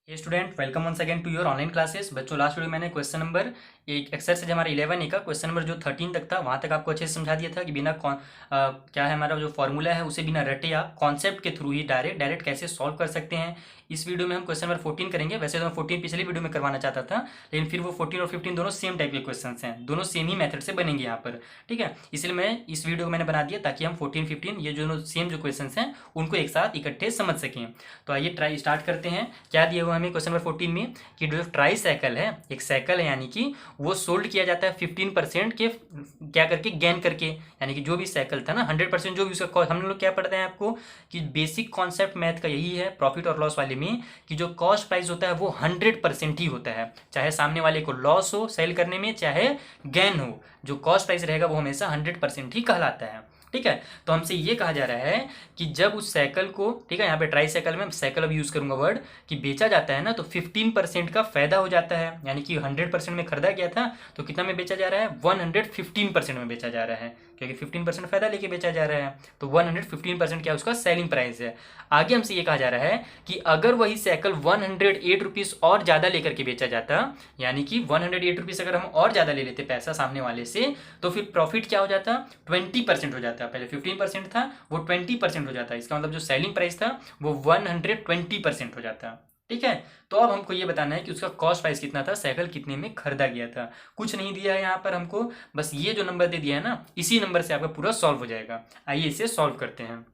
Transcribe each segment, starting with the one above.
Hey student, welcome once again to your online classes. बच्चों, last video मैंने question number एक exercise हमारा 11 का क्वेश्चन नंबर जो 13 तक था वहाँ तक आपको अच्छे से समझा दिया था कि बिना क्या है हमारा जो फॉर्मूला है उसे बिना रटे या कॉन्सेप्ट के थ्रू ही डायरेक्ट कैसे सॉल्व कर सकते हैं। इस वीडियो में हम क्वेश्चन नंबर 14 करेंगे। वैसे तो मैं 14 पिछली वीडियो में करवाना चाहता था, लेकिन फिर वो 14 और 15 दोनों सेम टाइप के क्वेश्चन हैं, दोनों सेम ही मेथड से बनेंगे यहाँ पर। ठीक है, इसलिए मैं इस वीडियो को मैंने बना दिया ताकि हम 14 15 ये जो सेम जो क्वेश्चन हैं उनको एक साथ इकट्ठे समझ सकें। तो आइए ट्राई स्टार्ट करते हैं। क्या दिया हुआ हमें क्वेश्चन नंबर 14 में कि जो ट्राई साइकिल है, एक साइकिल है, यानी कि वो सोल्ड किया जाता है 15% के क्या करके, गेन करके। यानी कि जो भी साइकिल था ना 100% जो भी उसका, हम लोग क्या पढ़ते हैं आपको कि बेसिक कॉन्सेप्ट मैथ का यही है प्रॉफिट और लॉस वाले में कि जो कॉस्ट प्राइस होता है वो 100% ही होता है, चाहे सामने वाले को लॉस हो सेल करने में चाहे गेन हो। जो कॉस्ट प्राइस रहेगा वो हमेशा 100% ही कहलाता है। ठीक है, तो हमसे ये कहा जा रहा है कि जब उस साइकिल को, ठीक है, यहाँ पे ट्राई साइकिल में साइकिल अब यूज करूंगा वर्ड, कि बेचा जाता है ना तो 15% का फायदा हो जाता है। यानी कि 100% में खरीदा गया था तो कितना में बेचा जा रहा है, 115% में बेचा जा रहा है, क्योंकि 15% फायदा लेके बेचा जा रहा है। तो 115% क्या उसका सेलिंग प्राइस है। आगे हमसे ये कहा जा रहा है कि अगर वही साइकिल 108 रुपीज और ज्यादा लेकर के बेचा जाता, यानी कि 108 रुपीज अगर हम और ज्यादा ले लेते पैसा सामने वाले से, तो फिर प्रॉफिट क्या हो जाता, 20% हो जाता। पहले 15% था, वो 20% हो जाता। इसका मतलब जो सेलिंग प्राइस था वो 120% हो जाता। ठीक है, तो अब हमको ये बताना है कि उसका कॉस्ट प्राइस कितना था, साइकिल कितने में खरीदा गया था। कुछ नहीं दिया है यहाँ पर हमको, बस ये जो नंबर दे दिया है ना, इसी नंबर से आपका पूरा सॉल्व हो जाएगा। आइए इसे सॉल्व करते हैं।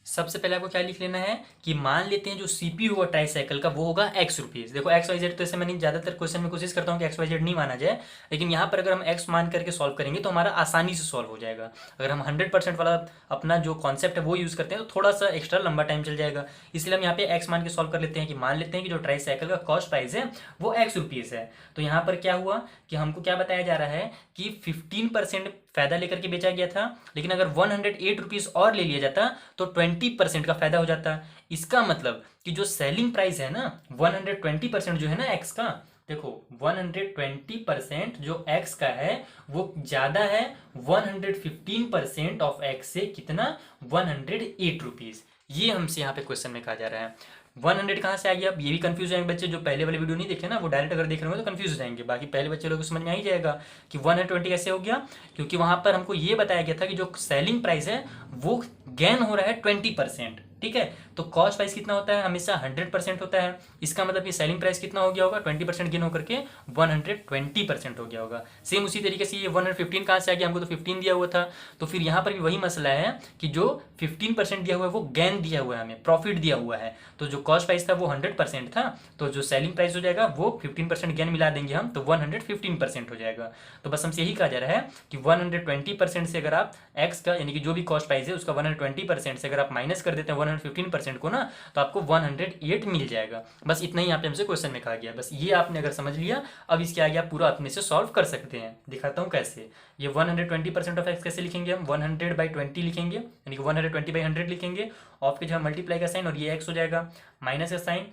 सबसे पहले आपको क्या लिख लेना है कि मान लेते हैं जो सीपीयू होगा ट्राई साइकिल का वो होगा एक्स रुपीज। देखो एक्स वाई जेड तो ऐसे मैंने ज्यादातर क्वेश्चन में कोशिश करता हूँ कि एक्स वाई जेड नहीं माना जाए, लेकिन यहाँ पर अगर हम एक्स मान करके सॉल्व करेंगे तो हमारा आसानी से सॉल्व हो जाएगा। अगर हम 100% वाला अपना जो कॉन्सेप्ट है वो यूज करते हैं तो थोड़ा सा एक्स्ट्रा लंबा टाइम चल जाएगा। इसलिए हम यहाँ पे एक्स मान के सॉल्व कर लेते हैं कि मान लेते हैं कि जो ट्राई साइकिल का कॉस्ट प्राइस है वो एक्स रुपीज है। तो यहाँ पर क्या हुआ कि हमको क्या बताया जा रहा है कि 15% फायदा लेकर के बेचा गया था, लेकिन अगर 108 रुपीज और ले लिया जाता तो 20% का फायदा हो जाता। इसका मतलब कि जो सेलिंग प्राइस है ना 120% जो है ना एक्स का, देखो 120% जो एक्स का है वो ज्यादा है 115% ऑफ एक्स से, कितना, 108 रुपीज। ये हमसे यहाँ पे क्वेश्चन में कहा जा रहा है। 100 कहाँ से आ गया, अब ये भी कंफ्यूज हो जाएंगे बच्चे जो पहले वाले वीडियो नहीं देखे ना, वो डायरेक्ट अगर देख रहे हो तो कंफ्यूज हो जाएंगे। बाकी पहले बच्चे लोग को समझ में आ ही जाएगा कि 120 कैसे हो गया, क्योंकि वहां पर हमको ये बताया गया था कि जो सेलिंग प्राइस है वो गेन हो रहा है 20%। ठीक है, तो कॉस्ट प्राइस कितना होता है, हमेशा 100% होता है। इसका मतलब ये सेलिंग प्राइस कितना हो गया होगा, 20% गेन होकर के 120% हो गया होगा। सेम उसी तरीके से ये 115 कहाँ से आ गया, हमको तो 15 दिया हुआ था, तो फिर यहाँ पर भी वही मसला है कि जो 15% दिया हुआ है वो गेन दिया हुआ है, हमें प्रॉफिट दिया हुआ है। तो जो कॉस्ट प्राइस था वो 100% था, तो जो सेलिंग प्राइस हो जाएगा वो 15% गेन मिला देंगे हम, तो 115% हो जाएगा। तो बस हमसे यही कहा जा रहा है कि 120% से अगर आप एक्स का, यानी कि जो भी कॉस्ट प्राइस है उसका 120% से अगर आप माइनस कर देते हैं 115% को ना, तो आपको 108 मिल जाएगा। बस इतना ही यहाँ पे हमसे क्वेश्चन में कहा गया। बस ये आपने अगर समझ लिया, अब इसके आगे आप पूरा अपने से सॉल्व कर सकते हैं। दिखाता हूँ कैसे। ये 120% ऑफ एक्स कैसे लिखेंगे हम, 100/20 लिखेंगे, यानी कि 120/100 लिखेंगे। ऑफ के जगह मल्टीप्लाई का साइन और ये एक्स हो जाएगा, माइनस का साइन,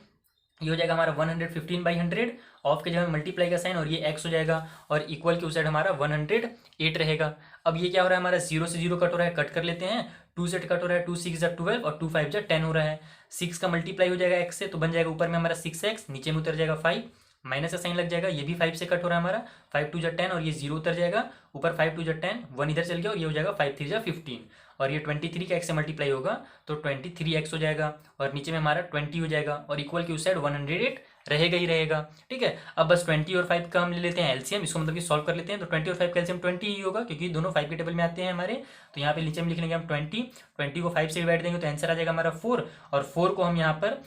ये हो जाएगा हमारा 115/100। ऑफ के जगह मल्टीप्लाई का साइन और ये एक्स हो जाएगा, और इक्वल के उस साइड हमारा 108 रहेगा। अब ये क्या हो रहा है, हमारा 0 से 0 कट हो रहा है, कट कर लेते हैं। 2 से कट हो रहा है, 2 6 12 और 2 5 10 हो रहा है। 6 का मल्टीप्लाई हो जाएगा एक्स से, तो बन जाएगा ऊपर में हमारा 6x, नीचे में उतर जाएगा 5, माइनस का साइन लग जाएगा। ये भी 5 से कट हो रहा है हमारा, 5 2 10 और ये 0 उतर जाएगा ऊपर, 5 2 10, 1 इधर चल गया और ये हो जाएगा 5 3 15, और ये 23 का एक्स से मल्टीप्लाई होगा तो 23x हो जाएगा, और नीचे में हमारा 20 हो जाएगा, और इक्वल की उस साइड 108 रहेगा ही रहेगा। ठीक है, अब बस 20 और 5 का हम ले लेते हैं एलसीएम, इसको मतलब कि सॉल्व कर लेते हैं। तो 20 और 5 का एलसीएम 20 ही होगा, क्योंकि दोनों 5 के टेबल में आते हैं हमारे। तो यहाँ पे नीचे में लिख लेंगे हम 20 को 5 से डिवाइड देंगे तो आंसर आ जाएगा हमारा 4, और 4 को हम यहाँ पर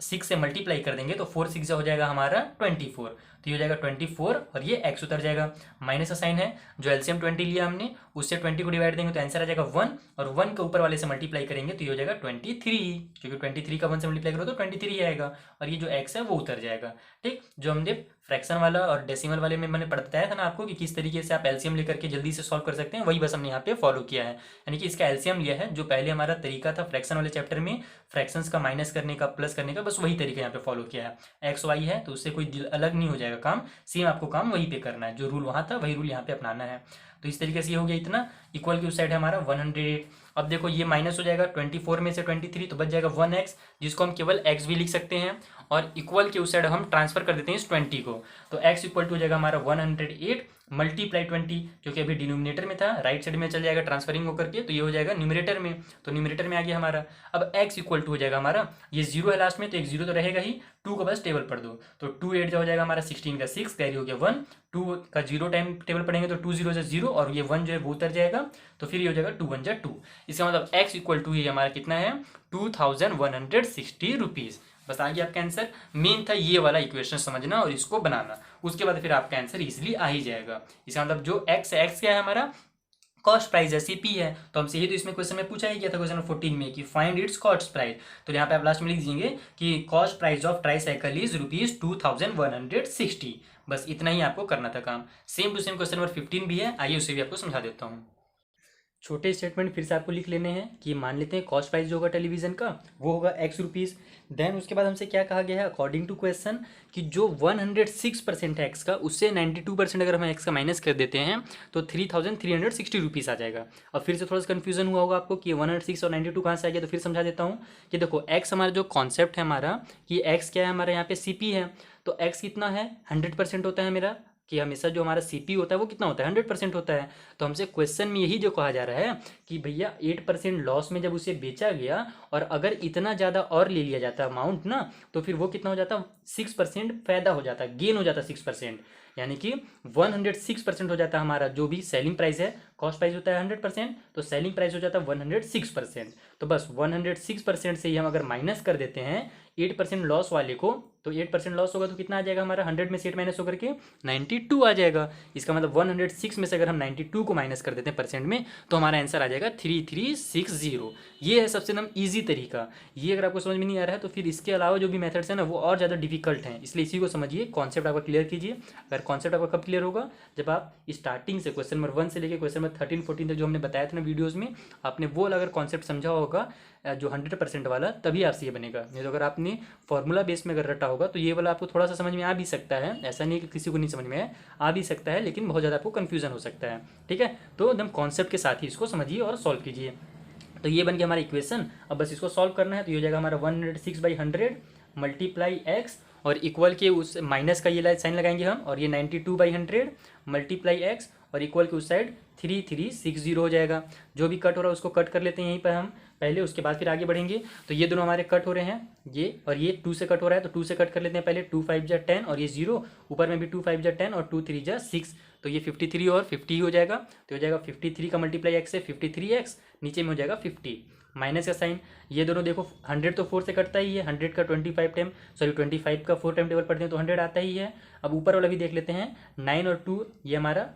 6 से मल्टीप्लाई कर देंगे तो 4 6 हो जाएगा हमारा 24, तो ये हो जाएगा 24 और ये एक्स उतर जाएगा। माइनस का साइन है, जो एलसीएम 20 लिया हमने उससे 20 को डिवाइड देंगे तो आंसर आ जाएगा 1, और 1 के ऊपर वाले से मल्टीप्लाई करेंगे तो ये हो जाएगा 23, क्योंकि 23 का 1 से मल्टीप्लाई करो तो 23 आएगा, और ये जो एक्स है वो उतर जाएगा। ठीक, जो हमने फ्रैक्शन वाला और डेसिमल वाले में मैंने बताया था ना आपको कि किस तरीके से आप एलसीएम लेकर के जल्दी से सॉल्व कर सकते हैं, वही बस हमने यहाँ पे फॉलो किया है। यानी कि इसका एलसीएम लिया है, जो पहले हमारा तरीका था फ्रैक्शन वाले चैप्टर में फ्रैक्शंस का माइनस करने का प्लस करने का, बस वही तरीका यहाँ पे फॉलो किया है। एक्स वाई है तो उससे कोई अलग नहीं हो जाएगा काम, सेम आपको काम वहीं पे करना है, जो रूल वहाँ था वही रूल यहाँ पे अपनाना है। तो इस तरीके से ये हो गया इतना, इक्वल की उस साइड है हमारा 108। अब देखो ये माइनस हो जाएगा 24 में से 23, तो बच जाएगा 1x, जिसको हम केवल x भी लिख सकते हैं, और इक्वल के उस साइड हम ट्रांसफर कर देते हैं इस 20 को। तो x इक्वल टू हो जाएगा हमारा 108 मल्टीप्लाई 20, क्योंकि अभी डिनोमिनेटर में था, राइट साइड में चल जाएगा ट्रांसफरिंग होकर के, तो ये हो जाएगा न्यूमरेटर में, तो न्यूमरेटर में आ गया हमारा। अब x इक्वल टू हो जाएगा हमारा, ये जीरो है लास्ट में तो एक जीरो तो रहेगा ही, 2 को बस टेबल पढ़ दो, तो 2 8 जो हो जाएगा हमारा 16 का 6, कैरी हो गया 1, 2 का जीरो टाइम टेबल पढ़ेंगे तो 2 0 से 0 और ये 1 जो है वो उतर जाएगा, तो फिर ये हो जाएगा 2 1 जा 2। इसका मतलब x इक्वल टू ये हमारा कितना है 2160 रुपीज़। बस आ गया आपका आंसर। मेन था ये वाला इक्वेशन समझना और इसको बनाना, उसके बाद फिर आपका आंसर इजीली आ ही जाएगा। इसका मतलब जो x क्या है हमारा कॉस्ट प्राइस है, सीपी है, तो हमसे ये तो इसमें क्वेश्चन में पूछा ही गया था क्वेश्चन नंबर 14 में कि फाइंड इट्स कॉस्ट प्राइस। तो यहाँ पे आप लास्ट में लिख दीजिए कि cost price of tricycle is ₹2160। बस इतना ही आपको करना था काम। Same to same question number 15 भी है, आइए उसे भी आपको समझा देता हूँ। छोटे स्टेटमेंट फिर से आपको लिख लेने हैं कि मान लेते हैं कॉस्ट प्राइस जो होगा टेलीविज़न का वो होगा x रुपीज़। देन उसके बाद हमसे क्या कहा गया है अकॉर्डिंग टू क्वेश्चन कि जो 106% है x का, उससे 92% अगर हम x का माइनस कर देते हैं तो 3360 रुपीज़ आ जाएगा। अब फिर से थोड़ा सा कन्फ्यूजन हुआ होगा आपको कि 106 और 92 कहाँ से आ गया, तो फिर समझा देता हूँ कि देखो x हमारा जो कॉन्सेप्ट है हमारा कि x क्या है हमारा यहाँ पे CP है, तो x कितना है 100% होता है मेरा, कि हमेशा जो हमारा सीपी होता है वो कितना होता है 100% होता है। तो हमसे क्वेश्चन में यही जो कहा जा रहा है कि भैया 8% लॉस में जब उसे बेचा गया और अगर इतना ज़्यादा और ले लिया जाता अमाउंट ना, तो फिर वो कितना हो जाता 6% फायदा हो जाता, गेन हो जाता 6%, यानी कि 106% हो जाता हमारा जो भी सेलिंग प्राइस है। कॉस्ट प्राइस होता है 100%, तो सेलिंग प्राइस हो जाता है 106%। तो बस 106% से ही हम अगर माइनस कर देते हैं 8% लॉस वाले को, तो 8% लॉस होगा तो कितना आ जाएगा हमारा 100 में से 8 माइनस होकर के 92 आ जाएगा। इसका मतलब 106 में से अगर हम 92 को माइनस कर देते हैं परसेंट में तो हमारा आंसर आ जाएगा 3360। ये है सबसे एकदम ईजी तरीका। ये अगर आपको समझ में नहीं आ रहा है तो फिर इसके अलावा जो भी मेथड्स हैं ना वो और ज़्यादा डिफिकल्ट हैं, इसलिए इसी को समझिए, कॉन्सेप्ट आपका क्लियर कीजिए। अगर कॉन्सेप्ट आपका कब क्लियर होगा, जब आप स्टार्टिंग से क्वेश्चन नंबर 1 से लेकर क्वेश्चन नंबर 13 14 तक जो हमने बताया था ना वीडियोज़ में, आपने वो अगर कॉन्सेप्ट समझा होगा जो 100% वाला, तभी आपसे ये बनेगा। नहीं तो अगर आपने फॉर्मूला बेस में अगर रटा होगा तो ये वाला आपको थोड़ा सा समझ में आ भी सकता है, ऐसा नहीं कि किसी को नहीं समझ में आ भी सकता है, लेकिन बहुत ज़्यादा आपको कन्फ्यूजन हो सकता है। ठीक है, तो एकदम कॉन्सेप्ट के साथ ही इसको समझिए और सॉल्व कीजिए। तो ये बन गया हमारा इक्वेशन। अब बस इसको सॉल्व करना है, तो ये हो जाएगा हमारा 106/100 मल्टीप्लाई x और इक्वल के उस माइनस का ये साइन लगाएंगे हम, और ये 92/100 मल्टीप्लाई x और इक्वल के उस साइड 3360 हो जाएगा। जो भी कट हो रहा है उसको कट कर लेते हैं यहीं पर हम पहले, उसके बाद फिर आगे बढ़ेंगे। तो ये दोनों हमारे कट हो रहे हैं, ये और ये 2 से कट हो रहा है, तो 2 से कट कर लेते हैं पहले। 2 5 जा 10 और ये 0, ऊपर में भी 2 5 जा 10 और 2 3 जा 6, तो ये 53 और 50 हो जाएगा। तो हो जाएगा 53 का मल्टीप्लाई x से 53x, नीचे में हो जाएगा 50 माइनस का साइन। ये दोनों देखो 100 तो 4 से कटता ही है, 100 का 25 टाइम 25 का 4 टाइम टेबल पढ़ते हैं तो 100 आता ही है। अब ऊपर वाला भी देख लेते हैं, 9 और 2 ये हमारा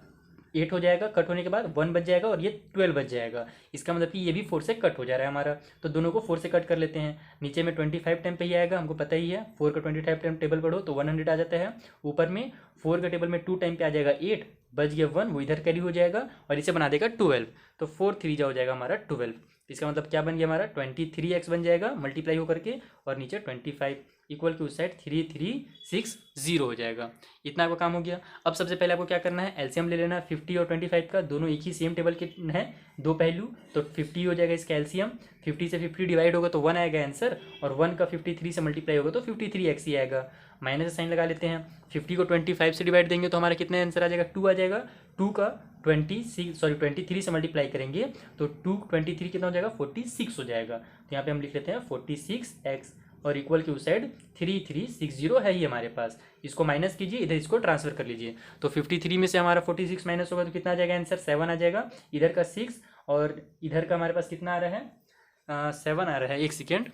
8 हो जाएगा, कट होने के बाद 1 बच जाएगा और ये 12 बच जाएगा। इसका मतलब कि ये भी 4 से कट हो जा रहा है हमारा, तो दोनों को 4 से कट कर लेते हैं। नीचे में 25 टाइम पे ही आएगा, हमको पता ही है 4 का 25 टाइम टेबल पढ़ो तो 100 आ जाता है। ऊपर में 4 का टेबल में 2 टाइम पे आ जाएगा 8, बच गया 1, वो इधर कैरी हो जाएगा और इसे बना देगा 12, तो 4 3 जा हो जाएगा हमारा 12। इसका मतलब क्या बन गया हमारा 23x बन जाएगा मल्टीप्लाई होकर के, और नीचे 25 इक्वल के उस साइड 3360 हो जाएगा। इतना आपका काम हो गया। अब सबसे पहले आपको क्या करना है, एलसीएम ले लेना है 50 और 25 का, दोनों एक ही सेम टेबल के हैं, दो पहलू, तो 50 हो जाएगा इसका एलसीएम। 50 से 50 डिवाइड होगा तो 1 आएगा आंसर, और 1 का 53 से मल्टीप्लाई होगा तो 53x ही आएगा। माइनस का साइन लगा लेते हैं, 50 को 25 से डिवाइड देंगे तो हमारा कितना आंसर आ जाएगा 2 आ जाएगा। 2 का 23 से मल्टीप्लाई करेंगे तो 23 कितना हो जाएगा 46 हो जाएगा। तो यहाँ पे हम लिख लेते हैं 46x और इक्वल की उस साइड 3360 है ही हमारे पास। इसको माइनस कीजिए, इधर इसको ट्रांसफर कर लीजिए, तो 53 में से हमारा 46 माइनस होगा तो कितना आ जाएगा आंसर 7 आ जाएगा। इधर का 6 और इधर का हमारे पास कितना आ रहा है 7 आ रहा है, एक सेकेंड,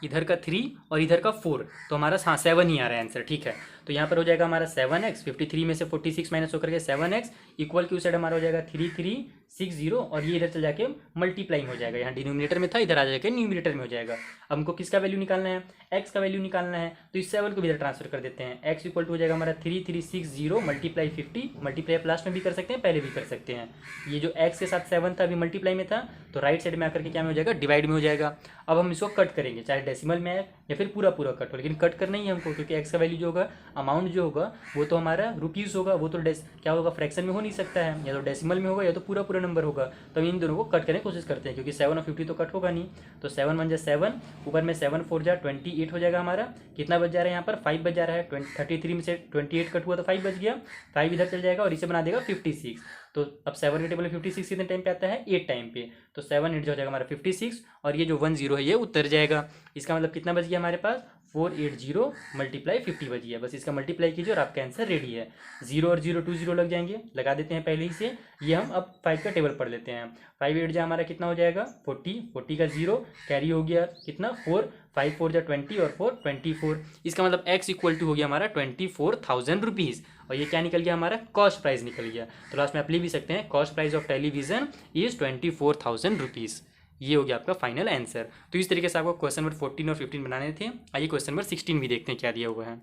इधर का 3 और इधर का 4, तो हमारा हाँ 7 ही आ रहा है आंसर। ठीक है, तो यहाँ पर हो जाएगा हमारा 7x, 53 में से 46 माइनस होकर के 7x इक्वल की उस साइड हमारा हो जाएगा 3360, और ये इधर चल जाके मल्टीप्लाइंग हो जाएगा, यहाँ डिनोमिनेटर में था इधर आ जाके न्यूमिनेटर में हो जाएगा। अब हमको किसका वैल्यू निकालना है, x का वैल्यू निकालना है, तो इस 7 को भी इधर ट्रांसफर कर देते हैं। x इक्वल टू हो जाएगा हमारा 3360 मल्टीप्लाई 50, मल्टीप्लाई प्लस में भी कर सकते हैं, पहले भी कर सकते हैं। ये जो x के साथ 7 था अभी मल्टीप्लाई में था, तो राइट साइड में आकर के क्या में हो जाएगा डिवाइड में हो जाएगा। अब हम इसको कट करेंगे, चाहे डेसिमल में है या फिर पूरा पूरा कट हो, लेकिन कट करना ही है हमको, क्योंकि x का वैल्यू जो होगा अमाउंट जो होगा वो तो हमारा रुपीज़ होगा, वो तो क्या होगा फ्रैक्शन में हो नहीं सकता है, या तो डेसिमल में होगा या तो पूरा पूरा पूरा नंबर होगा, तो हम इन दोनों को कट करने की कोशिश करते हैं, क्योंकि 7 और 50 तो कट होगा नहीं। तो 7 1 जा 7, ऊपर में 7 4 जा 28 हो जाएगा हमारा। कितना बच जा रहा है यहाँ पर, 5 बच जा रहा है। 33 में से 28 कट हुआ तो 5 बच गया, 5 इधर चल जाएगा और इसे बना देगा 56। तो अब 7 के टेबल में 56 कितने टाइम पे आता है, 8 टाइम पे। तो 7 8 हो जाएगा हमारा 56, और ये जो 10 है ये उतर जाएगा। इसका मतलब कितना बच गया हमारे पास, 480 मल्टीप्लाई 50 बच गया। बस इसका मल्टीप्लाई कीजिए और आपका आंसर रेडी है। 0 और 0 2 0 लग जाएंगे, लगा देते हैं पहले ही से। ये हम अब 5 का टेबल पढ़ लेते हैं। 5 8 जा हमारा कितना हो जाएगा, 40, 40 का 0 कैरी हो गया कितना, 4, 5 4 जा 20 और 4 24। इसका मतलब x इक्वल टू हो गया हमारा 24,000 रुपीज़, और ये क्या निकल गया हमारा, कॉस्ट प्राइस निकल गया। तो लास्ट में आप लिख भी सकते हैं, cost price of television is 24,000 rupees. ये हो गया आपका फाइनल आंसर। तो इस तरीके से आपको क्वेश्चन नंबर 14 और 15 बनाने थे। आइए क्वेश्चन नंबर 16 भी देखते हैं क्या दिया हुआ है।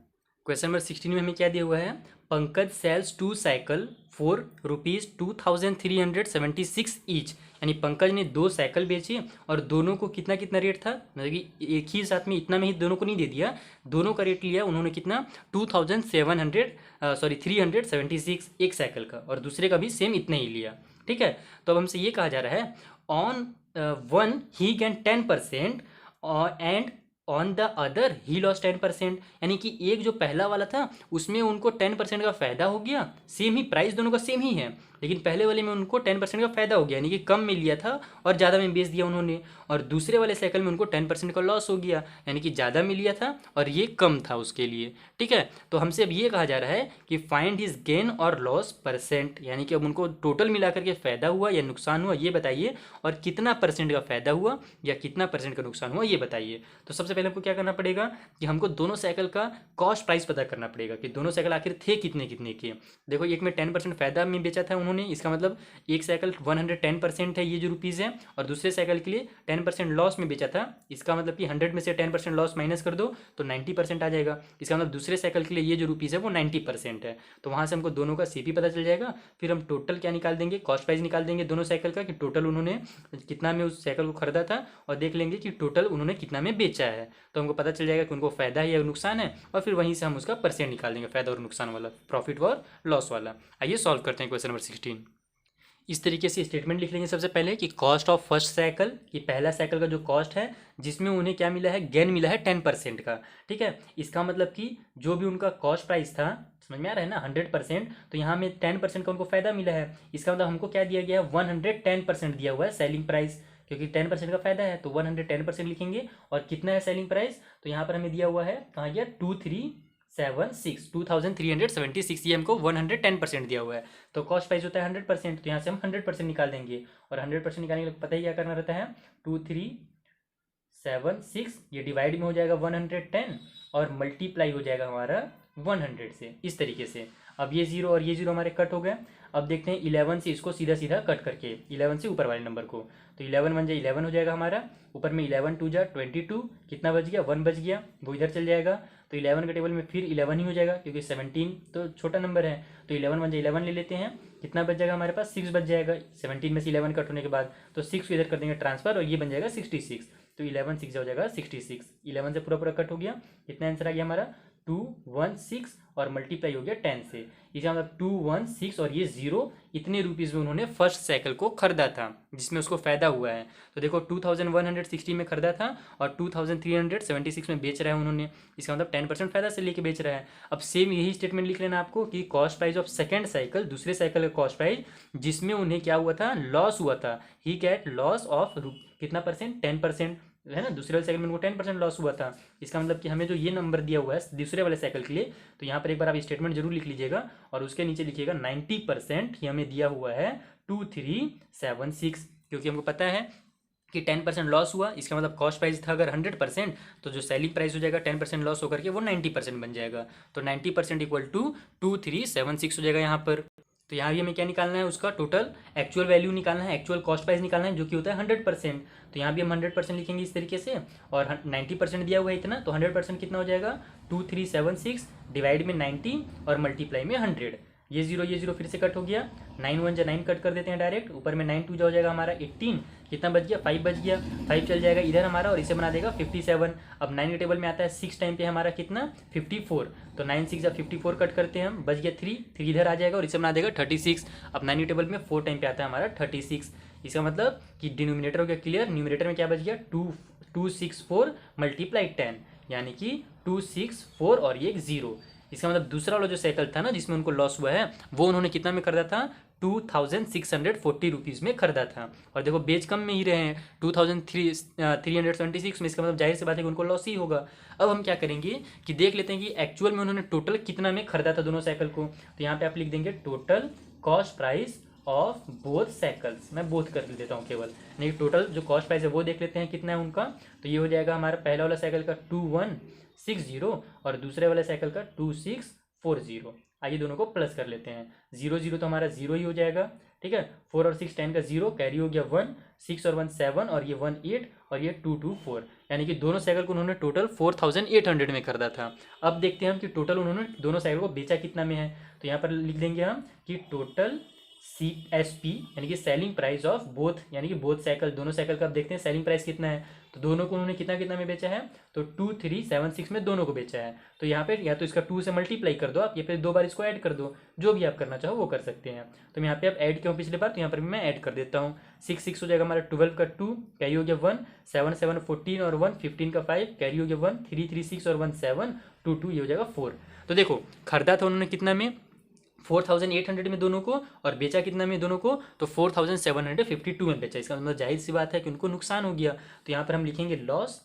क्वेश्चन नंबर 16 में हमें क्या दिया हुआ है, Pankaj sells 2 cycle for ₹2376 each. यानी पंकज ने 2 साइकिल बेची और दोनों को कितना कितना रेट था, मतलब कि एक ही साथ में इतना में ही दोनों को नहीं दे दिया, दोनों का रेट लिया उन्होंने कितना, 376 एक साइकिल का, और दूसरे का भी सेम इतना ही लिया। ठीक है, तो अब हमसे ये कहा जा रहा है, on one he gain 10% and on the other he loss 10%। यानी कि एक जो पहला वाला था उसमें उनको 10% का फ़ायदा हो गया, सेम ही प्राइस दोनों का सेम ही है, लेकिन पहले वाले में उनको 10% का फ़ायदा हो गया, यानी कि कम में लिया था और ज़्यादा में बेच दिया उन्होंने। और दूसरे वाले साइकिल में उनको 10% का लॉस हो गया, यानी कि ज़्यादा में लिया था और ये कम था उसके लिए। ठीक है, तो हमसे अब ये कहा जा रहा है कि फाइंड हिज गेन और लॉस परसेंट, यानी कि अब उनको टोटल मिला करके फ़ायदा हुआ या नुकसान हुआ ये बताइए, और कितना परसेंट का फ़ायदा हुआ या कितना परसेंट का नुकसान हुआ ये बताइए। तो सबसे पहले हमको क्या करना पड़ेगा कि हमको दोनों साइकिल का कॉस्ट प्राइस पता करना पड़ेगा कि दोनों साइकिल आखिर थे कितने कितने के। देखो, एक में 10% फ़ायदा में बेचा था उन्होंने, इसका मतलब एक साइकिल 110% है ये जो रुपीज़ है, और दूसरे साइकिल के लिए 10% लॉस में बेचा था, इसका मतलब कि 100 में से 10% लॉस माइनस कर दो तो 90% आ जाएगा। इसका मतलब दूसरे साइकिल के लिए ये जो रुपीज़ है वो 90% है। तो वहाँ से हमको दोनों का सीपी पता चल जाएगा। फिर हम टोटल क्या निकाल देंगे, कॉस्ट प्राइस निकाल देंगे दोनों साइकिल का, कि टोटल उन्होंने कितना में उस साइकिल को खरीदा था, और देख लेंगे कि टोटल उन्होंने कितना में बेचा है। तो हमको पता चल जाएगा कि उनको फ़ायदा है या नुकसान है, और फिर वहीं से हम उसका परसेंट निकाल देंगे, फ़ायदा और नुकसान वाला, प्रॉफिट और लॉस वाला। आइए सॉल्व करते हैं क्वेश्चन नंबर 16। इस तरीके से स्टेटमेंट लिख लेंगे सबसे पहले कि कॉस्ट ऑफ फर्स्ट साइकिल, कि पहला साइकिल का जो कॉस्ट है जिसमें उन्हें क्या मिला है, गेन मिला है 10% का। ठीक है, इसका मतलब कि जो भी उनका कॉस्ट प्राइस था, समझ में आ रहा है ना, 100%, तो यहाँ में 10% का उनको फ़ायदा मिला है। इसका मतलब हमको क्या दिया गया है, 110% दिया हुआ है सेलिंग प्राइस, क्योंकि 10% का फ़ायदा है तो 110% लिखेंगे। और कितना है सेलिंग प्राइस, तो यहाँ पर हमें दिया हुआ है, कहाँ गया, 2376, ये हमको 110% दिया हुआ है। तो कॉस्ट प्राइस होता है 100%, तो यहाँ से हम 100% निकाल देंगे, और 100% निकालने के लिए पता ही क्या करना रहता है, 2376 ये डिवाइड में हो जाएगा 110 और मल्टीप्लाई हो जाएगा हमारा 100 से, इस तरीके से। अब ये 0 और ये 0 हमारे कट हो गए। अब देखते हैं 11 से इसको सीधा सीधा कट करके, 11 से ऊपर वाले नंबर को, तो 11 1 जा 11 हो जाएगा हमारा, ऊपर में 11 2 जा 22, कितना बच गया, 1 बच गया, वो इधर चल जाएगा। तो 11 के टेबल में फिर 11 ही हो जाएगा, क्योंकि 17 तो छोटा नंबर है, तो 11 1 जा 11 ले लेते हैं, कितना बच जाएगा हमारे पास, 6 बच जाएगा। 17 में से 11 कट होने के बाद तो 6 को इधर कर देंगे ट्रांसफर, और ये बन जाएगा 66। तो 11 6 हो जाएगा 66, 11 से पूरा पूरा कट हो गया। कितना आंसर आ गया हमारा, 216, और मल्टीप्लाई हो गया 10 से। इसका मतलब 216 और ये 0, इतने रुपीज़ में उन्होंने फर्स्ट साइकिल को खरीदा था जिसमें उसको फ़ायदा हुआ है। तो देखो 2160 में खरीदा था और 2376 में बेच रहा है उन्होंने, इसका मतलब 10% फ़ायदा से लेके बेच रहा है। अब सेम यही स्टेटमेंट लिख लेना आपको कि cost price of second cycle, दूसरे साइकिल का कॉस्ट प्राइस जिसमें उन्हें क्या हुआ था, लॉस हुआ था, ही गेट लॉस ऑफ कितना परसेंट, 10% है ना, दूसरे वाले साइकिल में उनको 10% लॉस हुआ था। इसका मतलब कि हमें जो ये नंबर दिया हुआ है दूसरे वाले साइकिल के लिए, तो यहाँ पर एक बार आप स्टेटमेंट जरूर लिख लीजिएगा और उसके नीचे लिखिएगा 90% ये हमें दिया हुआ है 2376, क्योंकि हमको पता है कि 10% लॉस हुआ, इसका मतलब कॉस्ट प्राइस था अगर 100%, तो जो सेलिंग प्राइस हो जाएगा 10% लॉस होकर के वो 90% बन जाएगा। तो 90% इक्वल टू 2376 हो जाएगा यहाँ पर। तो यहाँ भी हमें क्या निकालना है, उसका टोटल एक्चुअल वैल्यू निकालना है, एक्चुअल कॉस्ट प्राइस निकालना है, जो कि होता है 100%। तो यहाँ भी हम 100% लिखेंगे इस तरीके से, और 90% दिया हुआ है इतना, तो 100% कितना हो जाएगा, 2376 डिवाइड में 90 और मल्टीप्लाई में 100। ये जीरो फिर से कट हो गया, 9 1 जा 9 कट कर देते हैं डायरेक्ट, ऊपर में 9 2 जा हो जाएगा हमारा 18, कितना बच गया 5 बच गया, 5 चल जाएगा इधर हमारा और इसे बना देगा 57। अब 9 के टेबल में आता है 6 टाइम पे हमारा कितना 54, तो 9 6 जा 54 कट करते हैं हम, बच गया 3 इधर आ जाएगा और इसे बना देगा 36। अब 9 के टेबल में 4 टाइम पे आता है हमारा 36, इसका मतलब कि डिनोमिनेटर हो गया क्लियर, न्यूमिनेटर में क्या बच गया 264 मल्टीप्लाई 10, यानी कि 264 और ये एक जीरो। इसका मतलब दूसरा वाला जो साइकिल था ना जिसमें उनको लॉस हुआ है वो उन्होंने कितना में खरीदा था 2640 रुपीज़ में खरीदा था, और देखो बेच कम में ही रहे हैं 2376 में, इसका मतलब जाहिर सी बात है कि उनको लॉस ही होगा। अब हम क्या करेंगे कि देख लेते हैं कि एक्चुअल में उन्होंने टोटल कितना में खरीदा था दोनों साइकिल को, तो यहाँ पे आप लिख देंगे total cost price of both cycles, मैं बोथ कर देता हूँ केवल, नहीं टोटल जो कॉस्ट प्राइस है वो देख लेते हैं कितना है उनका, तो ये हो जाएगा हमारा पहला वाला साइकिल का 2160 और दूसरे वाले साइकिल का 2640। आइए दोनों को प्लस कर लेते हैं, 0 0 तो हमारा 0 ही हो जाएगा, ठीक है, 4 और 6 10 का 0 कैरी हो गया 1, 6 और 1 7 और ये 1 8 और ये 2 2 4, यानी कि दोनों साइकिल को उन्होंने टोटल 4800 में खरीदा था। अब देखते हैं हम कि टोटल उन्होंने दोनों साइकिल को बेचा कितना में है, तो यहाँ पर लिख देंगे हम कि टोटल CSP यानी कि सेलिंग प्राइस ऑफ बोथ, यानी कि बोथ साइकिल दोनों साइकिल का अब देखते हैं सेलिंग प्राइस कितना है, तो दोनों को उन्होंने कितना कितना में बेचा है, तो 2376 में दोनों को बेचा है। तो यहाँ पे या तो इसका 2 से मल्टीप्लाई कर दो आप या फिर 2 बार इसको ऐड कर दो, जो भी आप करना चाहो वो कर सकते हैं। तो मैं यहाँ पे आप ऐड किया हूँ पिछले बार, तो यहाँ पर भी मैं ऐड कर देता हूँ, 6 6 हो जाएगा हमारा 12 का 2 कैरी हो गया 1, 7 7 14 और 1 15 का 5 कैरी हो गया 1, 3 3 6 और 1 7 2 2 ये हो जाएगा 4। तो देखो खरीदा था उन्होंने कितना में 4800 में दोनों को, और बेचा कितना में दोनों को, तो 4752 में बेचा। इसका मतलब जाहिर सी बात है कि उनको नुकसान हो गया, तो यहाँ पर हम लिखेंगे लॉस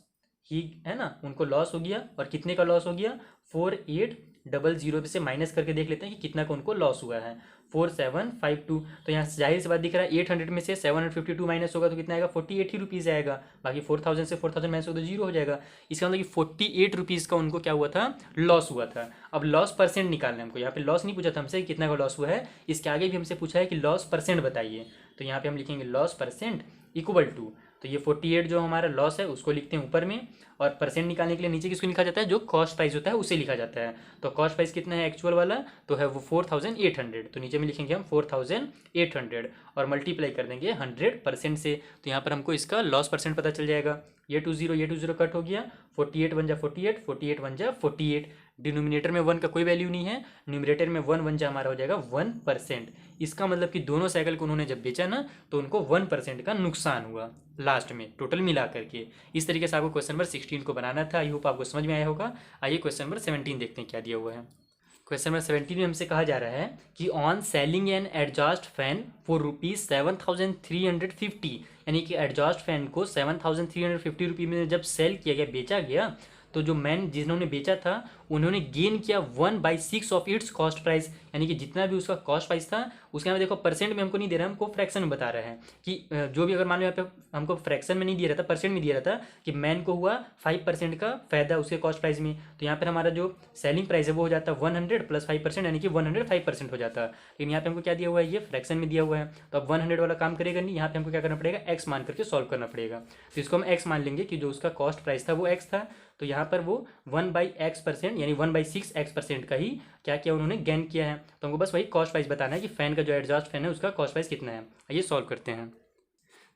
ही है ना, उनको लॉस हो गया, और कितने का लॉस हो गया 4800 से माइनस करके देख लेते हैं कि कितना का उनको लॉस हुआ है 4752। तो यहाँ जाहिर सी बात दिख रहा है 800 में से 752 माइनस होगा तो कितना आएगा 48 ही रुपीज़ आएगा, बाकी 4000 से 4000 माइनस होगा तो जीरो हो जाएगा। इसका मतलब कि 48 रुपीज़ का उनको क्या हुआ था लॉस हुआ था। अब लॉस परसेंट निकालना है हमको, यहाँ पे लॉस नहीं पूछा था हमसे कितना का लॉस हुआ है, इसके आगे भी हमसे पूछा है कि लॉस परसेंट बताइए, तो यहाँ पे हम लिखेंगे लॉस परसेंट इक्वल टू, तो ये 48 जो हमारा लॉस है उसको लिखते हैं ऊपर में, और परसेंट निकालने के लिए नीचे किसको लिखा जाता है, जो कॉस्ट प्राइस होता है उसे लिखा जाता है। तो कॉस्ट प्राइस कितना है एक्चुअल वाला, तो है वो 4800, तो नीचे में लिखेंगे हम 4800 और मल्टीप्लाई कर देंगे 100% से, तो यहाँ पर हमको इसका लॉस परसेंट पता चल जाएगा। ये 20 कट हो गया, 48 1 जा 48, 48 1 जा 48, डिनोमिनेटर में 1 का कोई वैल्यू नहीं है, न्यूमरेटर में 1 1 जा हमारा हो जाएगा 1%। इसका मतलब कि दोनों साइकिल को उन्होंने जब बेचा ना तो उनको 1% का नुकसान हुआ लास्ट में टोटल मिला करके। इस तरीके से आपको क्वेश्चन नंबर 16 को बनाना था। आई होप आपको समझ में आया होगा। आइए क्वेश्चन नंबर 17 देखते हैं क्या दिया हुआ है। क्वेश्चन नंबर 17 में हमसे कहा जा रहा है कि on selling an adjust fan for ₹7350, यानी कि एडजॉस्ट फैन को 7350 रुपये में जब सेल किया गया बेचा गया, तो जो मैन जिन्होंने बेचा था उन्होंने गेन किया 1/6 ऑफ इट्स कॉस्ट प्राइस, यानी कि जितना भी उसका कॉस्ट प्राइस था उसके में देखो परसेंट में हमको नहीं दे रहा है, हमको फ्रैक्शन में बता रहा है कि जो भी अगर मान लो यहाँ पे हमको फ्रैक्शन में नहीं दिया रहता परसेंट में दिया रहता कि मैन को हुआ 5% का फायदा उसके कॉस्ट प्राइस में, तो यहाँ पर हमारा जो सेलिंग प्राइस है वो हो जाता है 100 प्लस 5%, यानी कि 105% हो जाता है। लेकिन यहाँ पे हमको क्या दिया हुआ है, ये फ्रैक्शन में दिया हुआ है, तो अब 100 वाला काम करेगा नहीं, यहाँ पे हमको क्या करना पड़ेगा एक्स मान करके सॉल्व करना पड़ेगा। तो इसको हम एक्स मान लेंगे कि जो उसका कॉस्ट प्राइस था वो एक्स था, तो यहाँ पर वो 1/x% यानी 1/6x% का ही क्या किया उन्होंने गेन किया है। तो हमको बस वही कॉस्ट प्राइस बताना है कि फैन का जो एडजॉस्ट फैन है उसका कॉस्ट प्राइस कितना है। आइए सॉल्व करते हैं।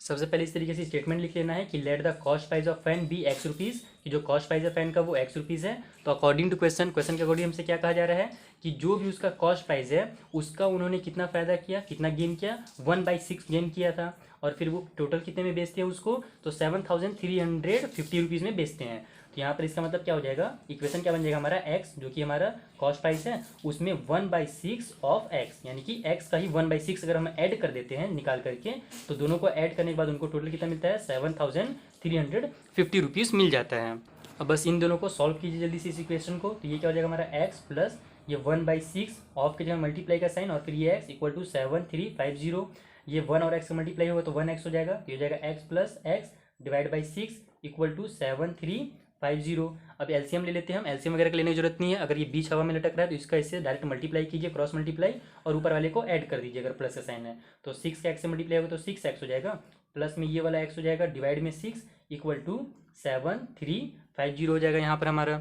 सबसे पहले इस तरीके से स्टेटमेंट लिख लेना है कि let the cost price of fan be x rupees, कि जो कॉस्ट प्राइस है फैन का वो एक्स रुपीज़ है। तो अकॉर्डिंग टू क्वेश्चन के अकॉर्डिंग हमसे क्या कहा जा रहा है कि जो भी उसका कॉस्ट प्राइस है उसका उन्होंने कितना फ़ायदा किया, कितना गेन किया 1/6 गेन किया था, और फिर वो टोटल कितने में बेचते हैं उसको, तो 7350 रुपीज़ में बेचते हैं। तो यहाँ पर इसका मतलब क्या हो जाएगा, इक्वेशन क्या बन जाएगा हमारा x जो कि हमारा कॉस्ट प्राइस है उसमें 1/6 ऑफ x, यानी कि x का ही 1/6 अगर हम ऐड कर देते हैं निकाल करके, तो दोनों को ऐड करने के बाद उनको टोटल कितना मिलता है 7350 रुपीज़ मिल जाता है। अब बस इन दोनों को सॉल्व कीजिए जल्दी से इस इक्वेशन को। तो ये क्या हो जाएगा हमारा x प्लस ये 1/6 ऑफ के जगह मल्टीप्लाई का साइन और फिर ये x इक्वल टू 7350, ये 1 और x का मल्टीप्लाई होगा तो 1x हो जाएगा, ये हो जाएगा x plus x divide by 6 equal to 7350। अब एलसीएम ले लेते हैं हम, एलसीएम वगैरह का लेने की जरूरत नहीं है। अगर ये बीच हवा में लटक रहा है तो इसका इससे डायरेक्ट मल्टीप्लाई कीजिए, क्रॉस मल्टीप्लाई, और ऊपर वाले को ऐड कर दीजिए अगर प्लस का साइन है। तो 6 का x से मल्टीप्लाई होगा तो 6x हो जाएगा, प्लस में ये वाला x हो जाएगा डिवाइड में 6 इक्वल टू 7350 हो जाएगा यहाँ पर हमारा।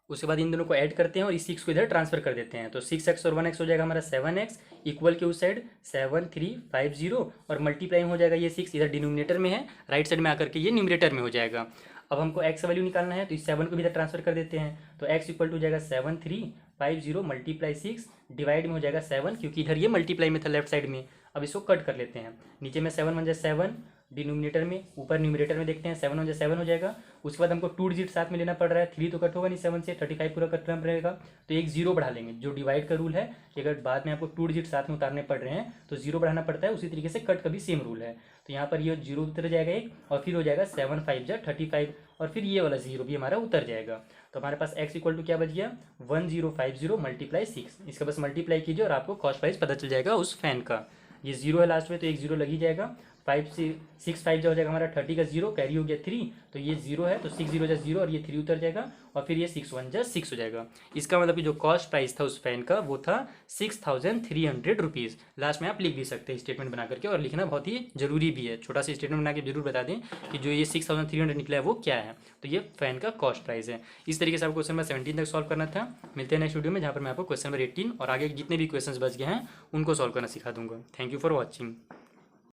उसके बाद इन दोनों को ऐड करते हैं और इस 6 को इधर ट्रांसफर कर देते हैं। तो 6x और 1x हो जाएगा हमारा 7x, इक्वल के उस साइड 7350 और मल्टीप्लाइंग हो जाएगा ये 6 इधर डिनोमिनेटर में है, राइट साइड में आकर के ये न्यूमरेटर में हो जाएगा। अब हमको x का वैल्यू निकालना है तो इस 7 को भी इधर ट्रांसफर कर देते हैं। तो x इक्वल टू हो जाएगा 7350 मल्टीप्लाई 6 डिवाइड में हो जाएगा 7, क्योंकि इधर ये मल्टीप्लाई में था लेफ्ट साइड में। अब इसको कट कर लेते हैं, नीचे में 7 1 जा 7 डिनोमिनेटर में, ऊपर न्यूमरेटर में देखते हैं 7 1 जा 7 हो जाएगा। उसके बाद हमको 2 डिजिट साथ में लेना पड़ रहा है, 3 तो कट होगा नहीं 7 से, 35 पूरा कटना पड़ेगा। तो एक जीरो बढ़ा लेंगे, जो डिवाइड का रूल है कि अगर बाद में आपको 2 डिजिट साथ में उतारने पड़ रहे हैं तो जीरो बढ़ाना पड़ता है, उसी तरीके से कट का भी सेम रूल है। तो यहाँ पर ये जीरो उतर जाएगा एक, और फिर हो जाएगा 7 5 जा 35, और फिर ये वाला जीरो भी हमारा उतर जाएगा। तो हमारे पास x इक्वल टू क्या बच गया 1050 मल्टीप्लाई 6, इसका बस मल्टीप्लाई कीजिए और आपको कॉस्ट प्राइस पता चल जाएगा उस फैन का। ये जीरो है लास्ट में तो एक जीरो लग ही जाएगा, 5 से 6 5 जो हो जाएगा हमारा 30 का जीरो, कैरी हो गया 3, तो ये जीरो है तो 6 0 जा 0 और ये 3 उतर जाएगा, और फिर ये 6 1 जा 6 हो जाएगा। इसका मतलब कि जो कॉस्ट प्राइस था उस फैन का वो था 6300 रुपीज़। लास्ट में आप लिख भी सकते हैं स्टेटमेंट बना करके, और लिखना बहुत ही जरूरी भी है, छोटा सा स्टेटमेंट बना के जरूर बता दें कि जो ये 6300 निकला है वो क्या है। तो ये फैन का कॉस्ट प्राइस है। इस तरीके से आपको क्वेश्चन नंबर 17 तक सॉल्व करना था। मिलते हैं नेक्स्ट वीडियो में, जहाँ पर मैं आपको क्वेश्चन नंबर 18 और आगे जितने भी क्वेश्चन बच गए हैं उनको सॉल्व करना सिखा दूंगा। Thank you for watching.